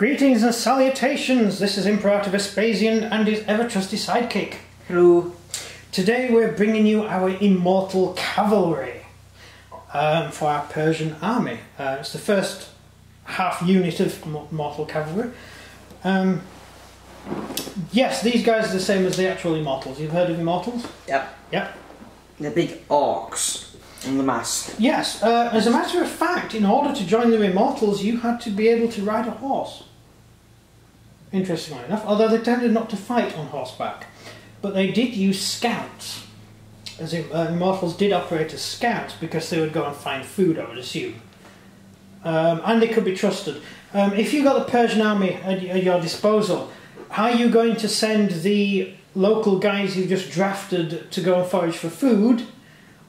Greetings and salutations, this is Imperator Vespasian and his ever-trusty sidekick. Hello. Today we're bringing you our Immortal Cavalry for our Persian army. It's the first half unit of Immortal Cavalry. Yes, these guys are the same as the actual Immortals. You've heard of Immortals? Yep. Yep. The big orcs in the mask. Yes, as a matter of fact, in order to join the Immortals you had to be able to ride a horse. Interestingly enough, although they tended not to fight on horseback. But they did use scouts. As Immortals did operate as scouts because they would go and find food, I would assume. And they could be trusted. If you got the Persian army at your disposal, are you going to send the local guys you've just drafted to go and forage for food,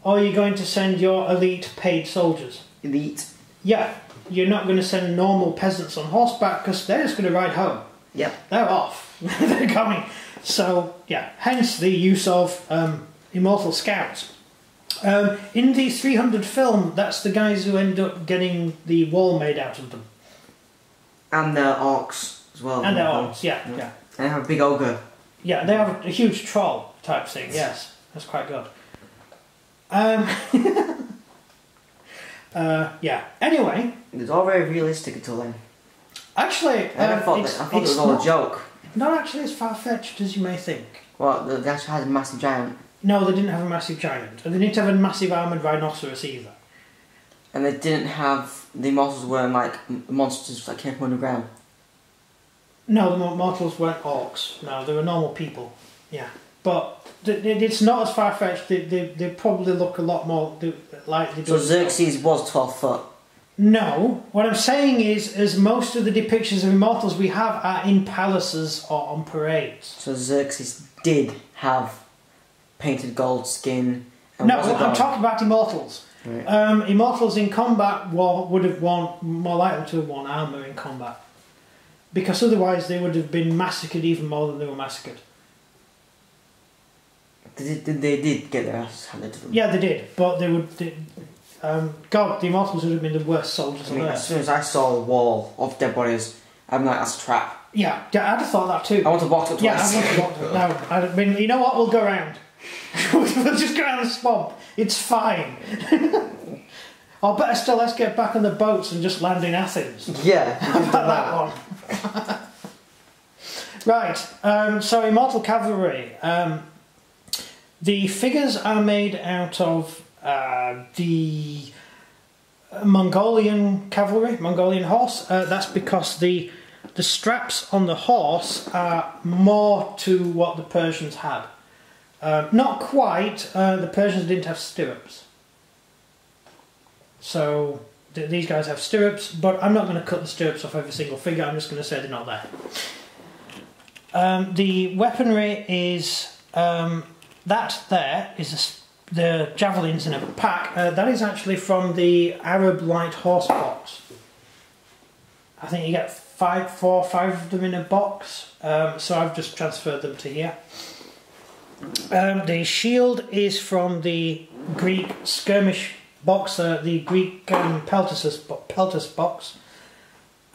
or are you going to send your elite paid soldiers? Elite. Yeah, you're not going to send normal peasants on horseback because they're just going to ride home. Yep. They're off. They're coming. So, yeah, hence the use of Immortal Scouts. In the 300 film, that's the guys who end up getting the wall made out of them. And their orcs as well. And their orcs, yeah. And they have a big ogre. Yeah, they have a huge troll type thing, yes. That's quite good. Yeah, anyway. It was all very realistic until then. Actually, I thought it was all a joke. Not actually as far-fetched as you may think. Well, they actually had a massive giant. No, they didn't have a massive giant. And they didn't have a massive armoured rhinoceros either. And they didn't have... The Immortals weren't like monsters that came from underground. No, the Immortals weren't orcs. No, they were normal people. Yeah. But it's not as far-fetched. They probably look a lot more like they do. So Xerxes was 12 foot? No. What I'm saying is most of the depictions of Immortals we have are in palaces or on parades. So Xerxes did have painted gold skin? And no, I'm talking about Immortals. Right. Immortals in combat would have more likely to have worn armour in combat. Because otherwise they would have been massacred even more than they were massacred. They did get their asses handed to them. Yeah, they did, but they would. God, the Immortals would have been the worst soldiers on Earth. As soon as I saw a wall of dead bodies, I'm like, that's a trap. Yeah, I'd have thought that too. I want to box it twice. Yeah, I want to box it. No, I mean, you know what? We'll go around. We'll just go around the swamp. It's fine. Or better still, let's get back on the boats and just land in Athens. Yeah, I've had that one. Right, so Immortal Cavalry. The figures are made out of the Mongolian cavalry, Mongolian horse. That's because the straps on the horse are more to what the Persians had. Not quite. The Persians didn't have stirrups. So these guys have stirrups, but I'm not going to cut the stirrups off every single figure. I'm just going to say they're not there. The weaponry is... that there is the javelins in a pack. That is actually from the Arab light horse box. I think you get 4 or 5 of them in a box. So I've just transferred them to here. The shield is from the Greek skirmish box, the Greek peltus box.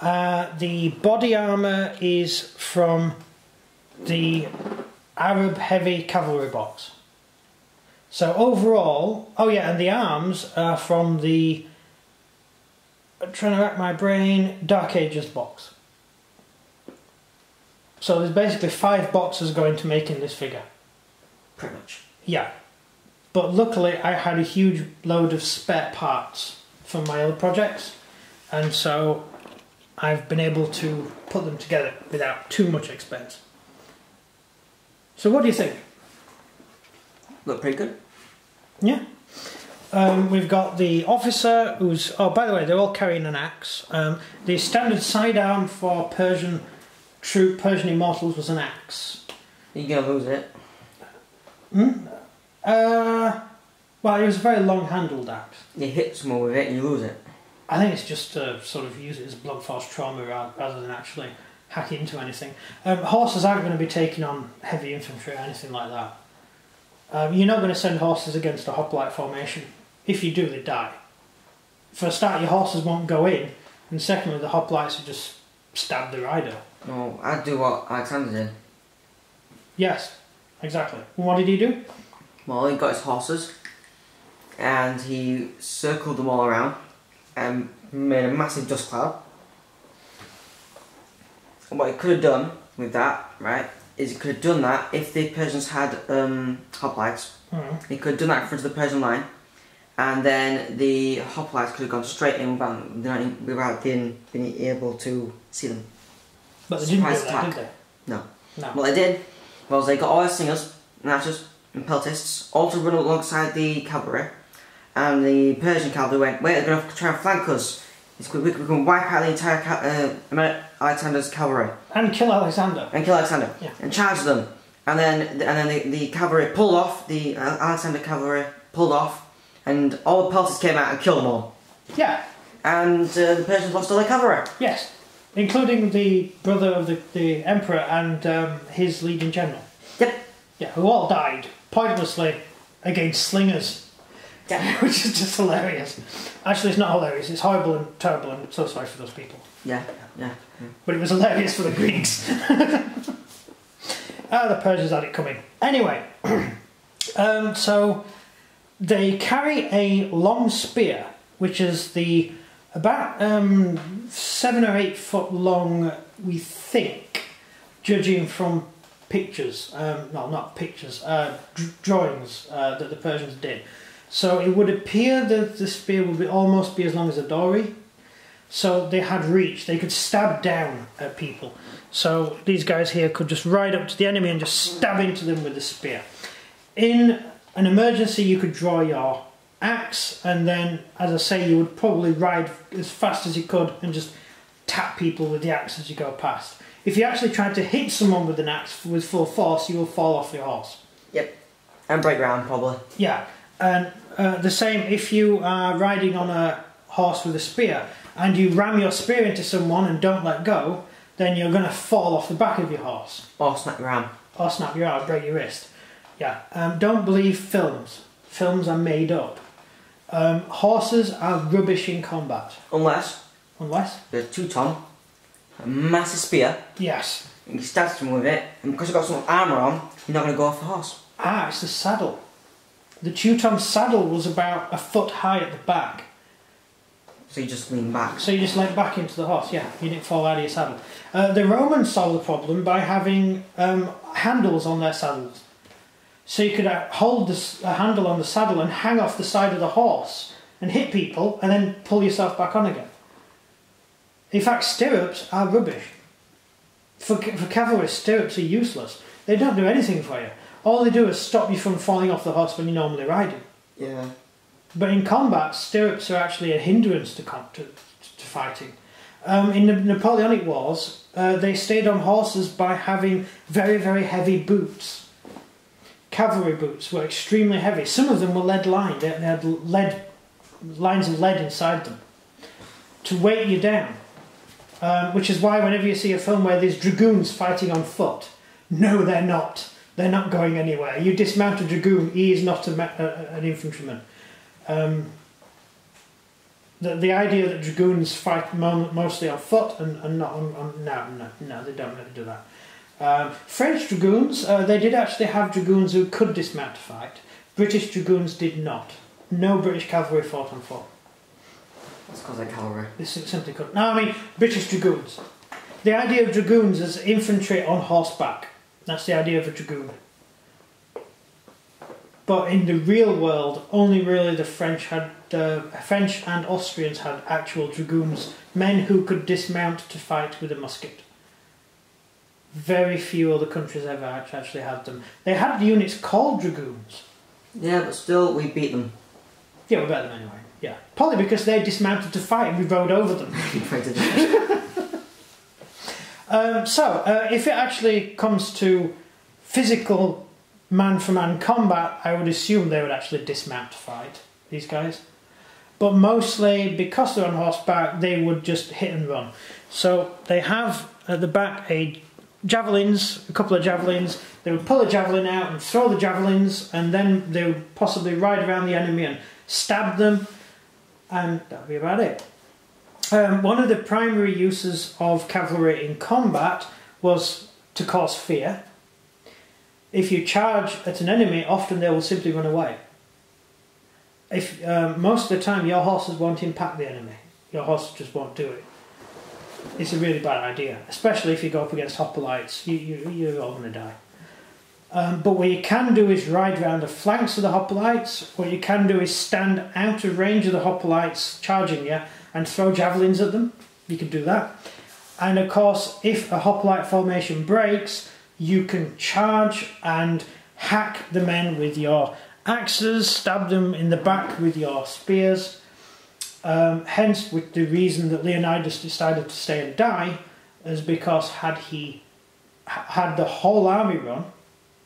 The body armour is from the Arab heavy cavalry box. So overall, oh yeah, and the arms are from the, I'm trying to rack my brain, Dark Ages box. So there's basically 5 boxes going to making this figure. Pretty much. Yeah. But luckily I had a huge load of spare parts from my other projects, and so I've been able to put them together without too much expense. So what do you think? Look pretty good. Yeah. We've got the officer who's... Oh, by the way, they're all carrying an axe. The standard sidearm for Persian Immortals was an axe. You're going to lose it. Well, it was a very long-handled axe. You hit someone with it and you lose it. I think it's just to sort of use it as blunt force trauma rather than actually hack into anything. Horses aren't going to be taking on heavy infantry or anything like that. You're not going to send horses against a hoplite formation. If you do, they die. For a start, your horses won't go in, and secondly, the hoplites are just stab the rider. No, I'd do what Alexander did. Yes, exactly. And what did he do? Well, he got his horses and he circled them all around and made a massive dust cloud. And what he could have done with that, right, is he could have done that if the Persians had hoplites. He could have done that in front of the Persian line, and then the hoplites could have gone straight in without being able to see them. But they didn't do that, did they? No. No. What they did was they got all their singers, and archers, and peltists all to run alongside the cavalry, and the Persian cavalry went, wait, they're going to try and flank us. We can wipe out the entire Alexander's cavalry. And kill Alexander. Yeah. And charge them. And then the cavalry pulled off, the Alexander cavalry pulled off, and all the peltists came out and killed them all. Yeah. And the Persians lost all their cavalry. Yes. Including the brother of the emperor and his legion general. Yep. Yeah, who all died pointlessly against slingers. Yeah. Which is just hilarious. Actually, it's not hilarious. It's horrible and terrible, and so sorry for those people. Yeah. But it was hilarious for the Greeks. The Persians had it coming. Anyway, so they carry a long spear, which is about 7 or 8 foot long, we think, judging from pictures. No, not pictures. Drawings that the Persians did. So it would appear that the spear would almost be as long as a dory. So they had reach. They could stab down at people. So these guys here could just ride up to the enemy and just stab into them with the spear. In an emergency, you could draw your axe, and then, as I say, you would probably ride as fast as you could and just tap people with the axe as you go past. If you actually tried to hit someone with an axe with full force, you will fall off your horse. Yep. And break ground, probably. Yeah. And the same if you are riding on a horse with a spear and you ram your spear into someone and don't let go, then you're going to fall off the back of your horse. Or snap your arm. Or snap your arm, break your wrist. Yeah. Don't believe films. Films are made up. Horses are rubbish in combat. Unless the Teuton, a massive spear. Yes. And you stab someone with it, and because you've got some armour on, you're not going to go off the horse. It's the saddle. The Teuton saddle was about 1 foot high at the back. So you just lean back. So you just leant back into the horse, yeah. You didn't fall out of your saddle. The Romans solved the problem by having handles on their saddles. So you could hold a handle on the saddle and hang off the side of the horse and hit people and then pull yourself back on again. In fact, stirrups are rubbish. For cavalry, stirrups are useless. They don't do anything for you. All they do is stop you from falling off the horse when you're normally riding. Yeah. But in combat, stirrups are actually a hindrance to fighting. In the Napoleonic Wars, they stayed on horses by having very, very heavy boots. Cavalry boots were extremely heavy. Some of them were lead-lined. They had lines of lead inside them to weight you down. Which is why whenever you see a film where there's dragoons fighting on foot, no, they're not. They're not going anywhere. You dismount a dragoon, he is not an infantryman. The idea that dragoons fight mostly on foot and not on no, they don't really do that. French dragoons, they did actually have dragoons who could dismount to fight. British dragoons did not. No British cavalry fought on foot. That's because they're cavalry. They simply couldn't. No, I mean British dragoons. The idea of dragoons is infantry on horseback. That's the idea of a dragoon. But in the real world, only really the French and Austrians had actual dragoons, men who could dismount to fight with a musket. Very few other countries ever actually had them. They had units called dragoons. Yeah, but still, we beat them. Yeah, we beat them anyway. Yeah, probably because they dismounted to fight and we rode over them. If it actually comes to physical man-for-man combat, I would assume they would actually dismount to fight, these guys. But mostly, because they're on horseback, they would just hit and run. So they have at the back a couple of javelins. They would pull a javelin out and throw the javelins, and then they would possibly ride around the enemy and stab them, and that would be about it. One of the primary uses of cavalry in combat was to cause fear. If you charge at an enemy, often they will simply run away. If most of the time your horses won't impact the enemy. Your horse just won't do it. It's a really bad idea, especially if you go up against hoplites. You're all going to die. But what you can do is ride around the flanks of the hoplites. What you can do is stand out of range of the hoplites charging you and throw javelins at them. You can do that. And of course, if a hoplite formation breaks, you can charge and hack the men with your axes, stab them in the back with your spears. Hence, with the reason that Leonidas decided to stay and die is because had he had the whole army run,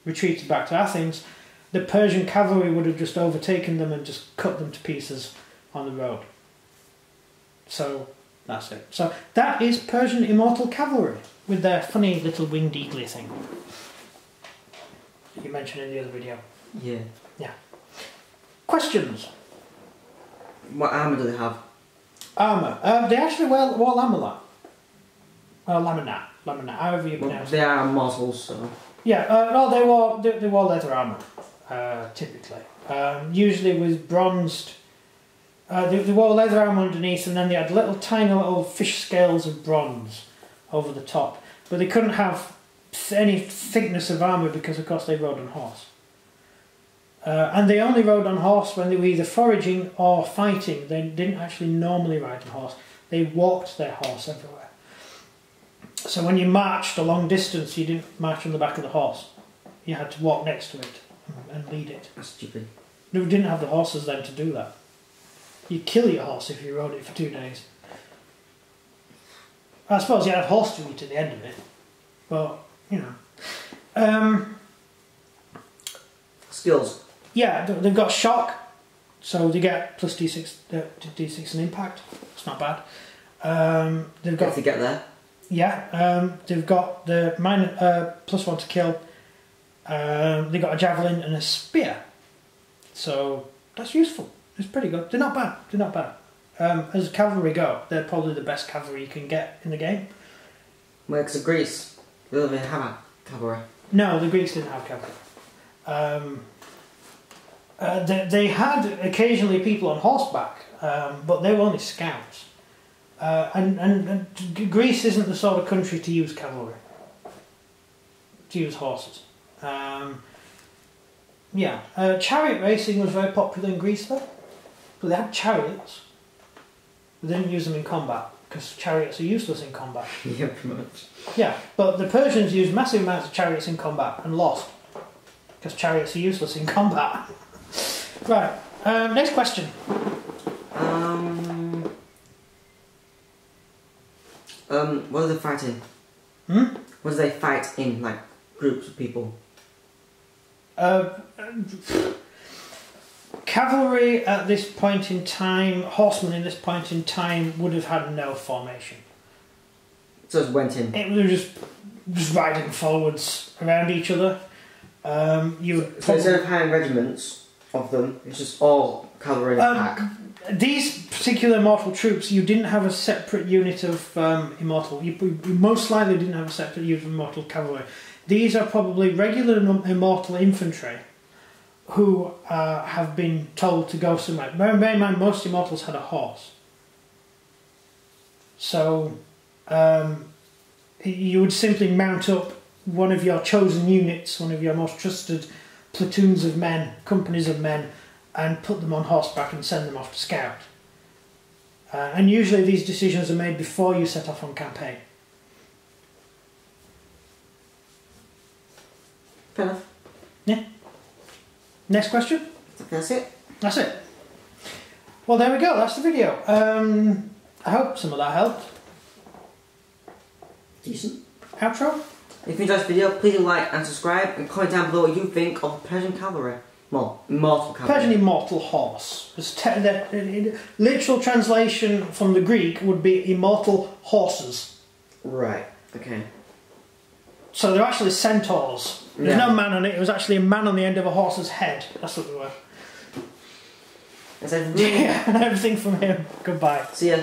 retreated back to Athens, the Persian cavalry would have just overtaken them and just cut them to pieces on the road. So that's it. So that is Persian Immortal cavalry with their funny little winged eagly thing you mentioned in the other video. Yeah. Yeah. Questions? What armour do they have? Armour. They actually wore lamellar. Laminate, however you pronounce it. They are immortals, so... Yeah, no, they wore leather armour, typically. Usually with bronzed... they wore leather armour underneath, and then they had tiny little fish scales of bronze over the top. But they couldn't have any thickness of armour because, of course, they rode on horse. And they only rode on horse when they were either foraging or fighting. They didn't actually normally ride on horse. They walked their horse everywhere. So when you marched a long distance, you didn't march on the back of the horse. You had to walk next to it and lead it. That's stupid. We didn't have the horses then to do that. You'd kill your horse if you rode it for 2 days. I suppose you had a horse to eat at the end of it. But, you know. Skills. Yeah, they've got shock. So they get plus D6 and impact. It's not bad. They've got... If they get there. Yeah, they've got the +1 to kill. They've got a javelin and a spear. So that's useful. It's pretty good. They're not bad. They're not bad. As cavalry go, they're probably the best cavalry you can get in the game. Well, because of Greece, they don't even have cavalry. No, the Greeks didn't have cavalry. They had occasionally people on horseback, but they were only scouts. And Greece isn't the sort of country to use cavalry, to use horses. Chariot racing was very popular in Greece though. But they had chariots. They didn't use them in combat because chariots are useless in combat. Yeah, pretty much. Yeah, but the Persians used massive amounts of chariots in combat and lost because chariots are useless in combat. Right, next question. What are they fighting? What do they fight in, like, groups of people? Cavalry at this point in time, horsemen in this point in time would have had no formation. So it went in? It was just riding forwards around each other. So instead of having regiments of them, it's just all cavalry in a pack? These particular immortal troops, you didn't have a separate unit of immortal. You most likely didn't have a separate unit of immortal cavalry. These are probably regular immortal infantry who have been told to go somewhere. Bear in mind, most immortals had a horse. So you would simply mount up one of your chosen units, one of your most trusted platoons of men, companies of men, and put them on horseback and send them off to scout. And usually these decisions are made before you set off on campaign. Fair enough. Yeah. Next question? That's it. That's it. Well, there we go. That's the video. I hope some of that helped. Decent. Outro? If you enjoyed this video, please like and subscribe and comment down below what you think of Persian cavalry. Well, immortal cavalry. Persian immortal horse. The literal translation from the Greek would be immortal horses. Right, okay. So they're actually centaurs. There's no man on it. It was actually a man on the end of a horse's head. That's what they were. That's everything. Yeah, and everything from him. Goodbye. See ya.